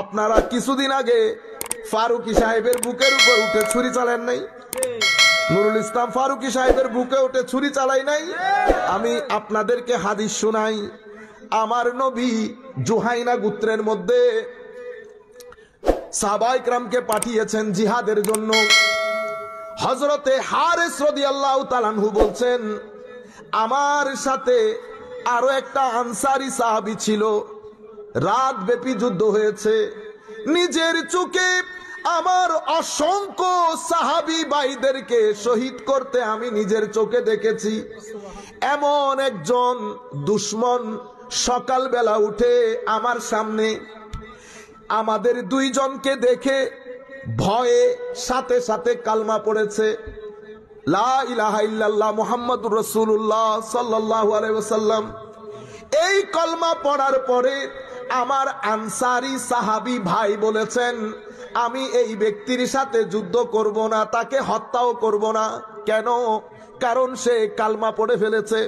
আপনারা কিছুদিন আগে ফারুকি সাহেবের বুকের উপর উঠে ছুরি চালান নাই? নুরুল ইসলাম ফারুকি সাহেবের বুকে উঠে ছুরি চালাই নাই? আমি আপনাদেরকে হাদিস শোনাই। আমার নবী জুহাইনা গোত্রের মধ্যে সাহাবায়ে কেরামকে পাঠিয়েছেন জিহাদের জন্য। হযরতে হারেস রাদিয়াল্লাহু তাআলা আনহু বলছেন, আমার সাথে আরো একটা আনসারী সাহাবী ছিল, রাত ব্যাপী যুদ্ধ হয়েছে। নিজের চোখে আমার অসংখ্য সাহাবী ভাইদেরকে শহীদ করতে আমি নিজের চোখে দেখেছি। এমন একজন দুশমন সকালবেলা উঠে আমার সামনে আমাদের দুইজনকে দেখে ভয়ে সাথে সাথে কালমা পড়েছে, লা ইলাহা ইল্লাল্লাহ মুহাম্মাদুর রাসূলুল্লাহ সাল্লাল্লাহু আলাইহি ওয়াসাল্লাম। এই কলমা পড়ার পরে আমার আনসারী সাহাবী ভাই বলেছেন, আমি এই ব্যক্তির সাথে যুদ্ধ করব না, তাকে হত্যাও করব না। কেন? কারণ সে কালমা পড়ে ফেলেছে।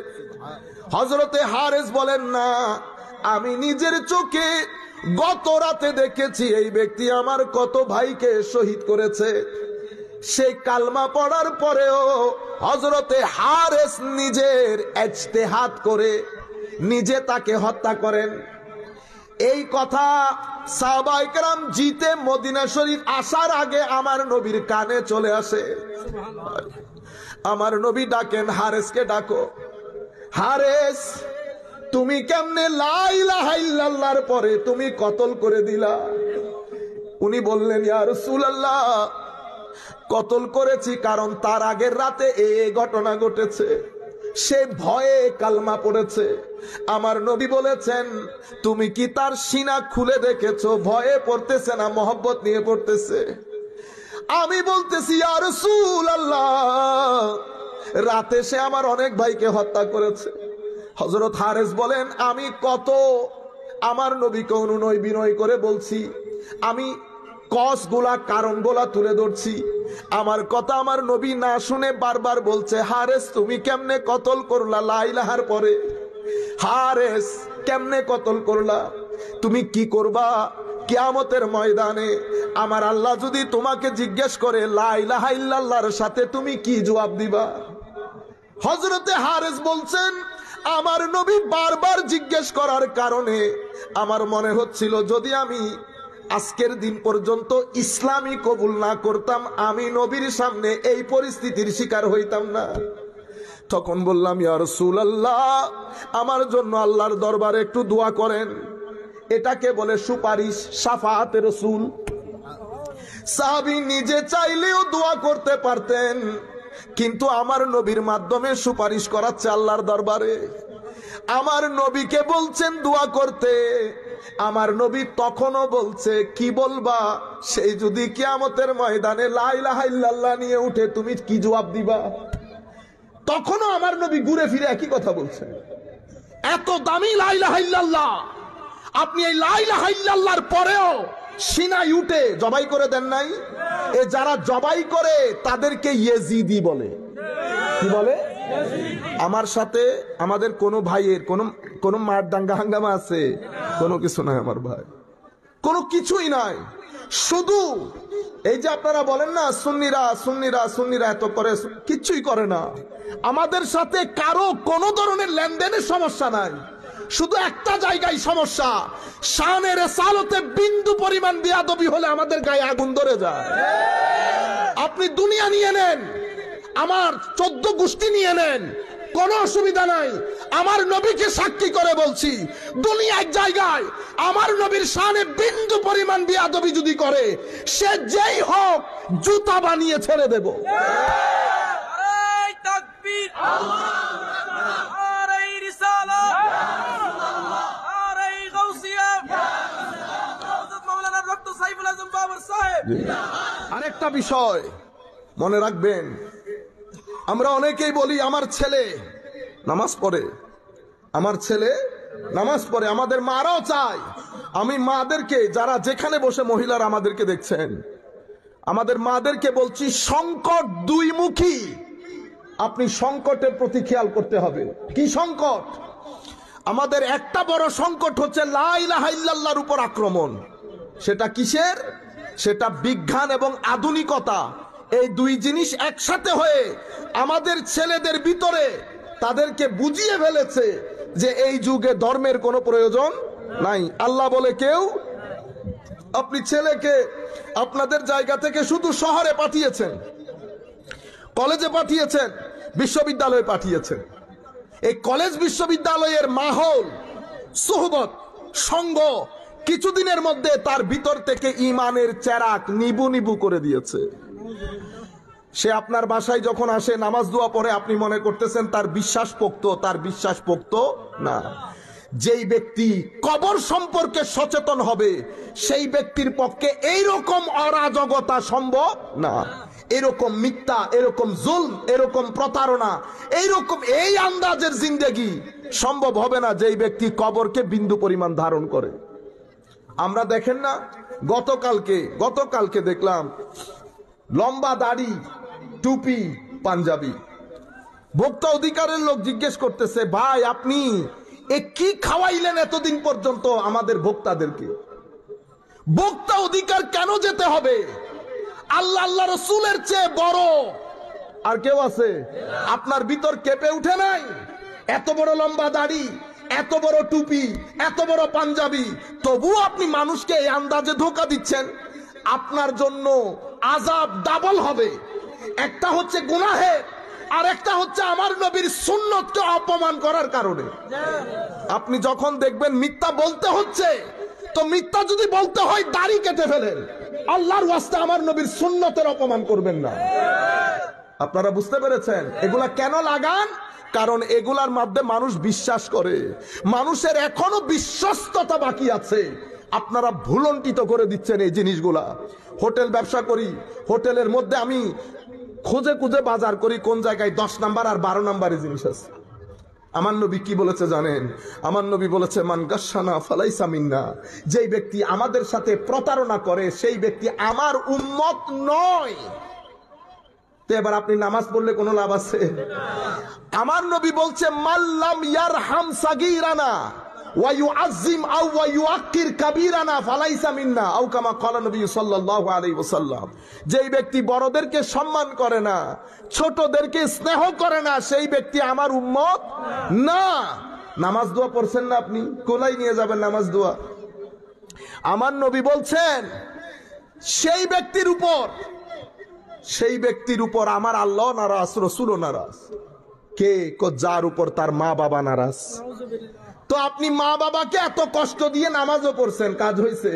হযরতে হারেস বলেন, না, আমি নিজের চোখে গত রাতে দেখেছি এই ব্যক্তি আমার কত ভাইকে শহীদ করেছে। সেই কালমা পড়ার পরেও হযরতে হারেস নিজের ইজতিহাদ করে নিজে তাকে হত্যা করেন। এই কথা সাহাবায়ে কেরাম জিতে মদিনা শরীফ আসার আগে আমার নবীর কানে চলে আসে। আমার নবী ডাকেন, হারেসকে ডাকো। হারেস, তুমি কেমনে লা ইলাহা ইল্লাল্লাহর পরে তুমি কতল করে দিলা? উনি বললেন, ইয়া রাসূলুল্লাহ, কতল করেছি কারণ তার আগের রাতে এই ঘটনা ঘটেছে, সে ভয়ে কালমা পড়েছে। আমার নবী বলেছেন, তুমি কি তার সিনা খুলে দেখেছো? ভয়ে পড়তেছে না মহব্বত নিয়ে পড়তেছে? আমি বলতেছি, ইয়া রাসূলুল্লাহ, রাতে সে আমার অনেক ভাইকে হত্যা করেছে। হযরত হারেস বলেন, আমি কত আমার নবীকে অনুনয় বিনয় করে বলছি, আমি কসগুলা কারণগুলা তুলে ধরছি। আমার কথা আমার নবী না শুনে বারবার বলছে, হারেস তুমি কেমনে কতল করলা লা ইলাহার পরে? হারেস কেমনে কতল করলা? তুমি কি করবা কিয়ামতের ময়দানে? আমার আল্লাহ যদি তোমাকে জিজ্ঞেস করে লা ইলাহা ইল্লাল্লাহর সাথে তুমি কি জবাব দিবা? হযরতে হারেস বলছেন, আমার নবী বারবার জিজ্ঞেস করার কারণে আমার মনে হচ্ছিল যদি আমি আজকের দিন পর্যন্ত ইসলামই কবুল না করতাম, আমি নবীর সামনে এই পরিস্থিতির শিকার হইতাম না। তখন বললাম, ইয়া রাসূলুল্লাহ, আমার জন্য আল্লাহর দরবারে একটু দোয়া করেন। এটাকে বলে সুপারিশ, শাফাআতে রাসূল। সাহাবী নিজে চাইলেও দোয়া করতে পারতেন, কিন্তু আমার নবীর মাধ্যমে সুপারিশ করাচ্ছে আল্লাহর দরবারে। আমার নবীকে বলছেন দোয়া করতে। আমার নবী তখনও বলছে, কি বলবা? সেই যদি কিয়ামতের ময়দানে লা ইলাহা ইল্লাল্লাহ নিয়ে উঠে তুমি কি জবাব দিবা? তখনও আমার নবী ঘুরে ফিরে একই কথা বলছেন। এত দামি লা ইলাহা ইল্লাল্লাহ, আপনি এই লা ইলাহা ইল্লাল্লাহর পরেও সিনায় উঠে জবাই করে দেন নাই? এ যারা জবাই করে তাদেরকে ইয়েজিদি বলে। কি বলে? আমার সাথে আমাদের কোন ভাইয়ের কোন মার দাঙ্গা হাঙ্গামা আছে? কোনো কিছু নাই আমার ভাই, কোনো কিছুই নাই। শুধু এই যে আপনারা বলেন না সুন্নিরা সুন্নিরা সুন্নিরা এত করে, কিচ্ছুই করে না। আমাদের সাথে কারো কোনো ধরনের লেনদেনের সমস্যা নাই, শুধু একটা জায়গায় সমস্যা, শানে রিসালাতে বিন্দু পরিমাণ বেয়াদবি হলে আমাদের গায়ে আগুন ধরে যায়। আপনি দুনিয়া নিয়ে নেন, আমার 14 গোষ্ঠী নিয়ে নেন, কোনো অসুবিধা নাই। আমার নবীকে সাক্ষী করে বলছি, দুনিয়ার জায়গায় আমার নবীর শানে বিন্দু পরিমাণ বেয়াদবি যদি করে, সে যেই হোক জুতা বানিয়ে ছেড়ে দেব। আরেকটা বিষয় মনে রাখবেন, আমরা অনেকেই বলি আমার ছেলে নামাজ পড়ে, আমার ছেলে নামাজ পড়ে। আমাদের মারাও চায়। আমি মাদেরকে, যারা যেখানে বসে মহিলারা আমাদেরকে দেখছেন, আমাদের মাদেরকে বলছি, সংকট দুইমুখী। আপনি সংকটের প্রতি খেয়াল করতে হবে। কি সংকট? আমাদের একটা বড় সংকট হচ্ছে লা ইলাহা ইল্লাল্লাহর উপর আক্রমণ। সেটা কিসের? সেটা বিজ্ঞান এবং আধুনিকতা, এই দুই জিনিস একসাথে হয়ে আমাদের ছেলেদের ভিতরে তাদেরকে বুঝিয়ে ফেলেছে যে এই যুগে ধর্মের কোনো প্রয়োজন নাই। আল্লাহ বলে কেউ, আপনি ছেলেকে আপনাদের জায়গা থেকে শুধু শহরে পাঠিয়েছেন, কলেজে পাঠিয়েছেন, বিশ্ববিদ্যালয়ে পাঠিয়েছেন। এই কলেজ বিশ্ববিদ্যালয়ের মাহৌল, সুহবত, সঙ্গ কিছুদিনের মধ্যে তার ভিতর থেকে ঈমানের চেরাগ নিবু নিবু করে দিয়েছে। সে আপনার বাসায় যখন আসে নামাজ দোয়া পড়ে, আপনি মনে করতেছেন তার বিশ্বাস পোক্ত, তার বিশ্বাস পোক্ত না। যেই ব্যক্তি কবর সম্পর্কে সচেতন হবে সেই ব্যক্তির পক্ষে এইরকম অরাজকতা সম্ভব না। এরকম মিথ্যা, এরকম জুলম, এরকম প্রতারণা, এইরকম এই আন্দাজের জিন্দেগি সম্ভব হবে না যেই ব্যক্তি কবরকে বিন্দু পরিমাণ ধারণ করে। আমরা দেখেন না, গতকালকে দেখলাম লম্বা দাড়ি, টুপি, পাঞ্জাবি, ভোক্তা অধিকারের লোক জিজ্ঞেস করতেছে, ভাই আপনি এ কি খাওয়াইলেন এতদিন পর্যন্ত আমাদের ভোক্তাদেরকে? ভোক্তা অধিকার কেন যেতে হবে? আল্লাহ আল্লাহ রসুলের চেয়ে বড় আর কেউ আছে? আপনার ভিতর কেঁপে উঠে নাই? এত বড় লম্বা দাড়ি, এত বড় টুপি, এত বড় পাঞ্জাবি, তবুও আপনি মানুষকে এই আন্দাজে ধোঁকা দিচ্ছেন। আপনার জন্য আযাব ডাবল হবে। একটা হচ্ছে গুনাহের, আর একটা হচ্ছে আমার নবীর সুন্নতকে অপমান করার কারণে। আপনি যখন দেখবেন মিথ্যা বলতে হচ্ছে, তো মিথ্যা যদি বলতে হয় দাড়ি কেটে ফেলেন, আল্লাহর ওয়াস্তে আমার নবীর সুন্নতের অপমান করবেন না। আপনারা বুঝতে পেরেছেন? এগুলা কেন লাগান? কারণ এগুলার মাধ্যমে মানুষ বিশ্বাস করে, মানুষের এখনো বিশ্বস্ততা বাকি আছে। আপনারা ভুলন্টিত করে দিচ্ছেন এই জিনিসগুলা। হোটেল ব্যবসা করি, হোটেলের মধ্যে আমি খুঁজে খুঁজে বাজার করি কোন জায়গায় 10 নাম্বার আর 12 নাম্বারের জিনিস আছে। আমার নবী কি বলেছে জানেন? আমার নবী বলেছে, মান গাশানা ফালাইসা মিন্না। যেই ব্যক্তি আমাদের সাথে প্রতারণা করে সেই ব্যক্তি আমার উম্মত নয়। তো এবার আপনি নামাজ পড়লে কোনো লাভ আছে? আমার নবী বলছে, মাল্লাম ইয়ারহাম সাগীরানা ওয়া ইউআযযিম আও ওয়া ইউআক্কির কাবীরানা ফালাইসা মিন্না, আও কামা ক্বালা নবী সাল্লাল্লাহু আলাইহি ওয়াসাল্লাম। যেই ব্যক্তি বড়দেরকে সম্মান করে না, ছোটদেরকে স্নেহ করে না, সেই ব্যক্তি আমার উম্মত না। নামাজ দোয়া পড়ছেন না আপনি? কোলাই নিয়ে যাবেন নামাজ দোয়া। আমার নবী বলছেন সেই ব্যক্তির উপর আমার আল্লাহ নারাজ, রাসূলও নারাজ। কে? যার উপর তার মা বাবা নারাজ। তো আপনি মা বাবাকে এত কষ্ট দিয়ে নামাজও পড়ছেন, কাজ হয়েছে?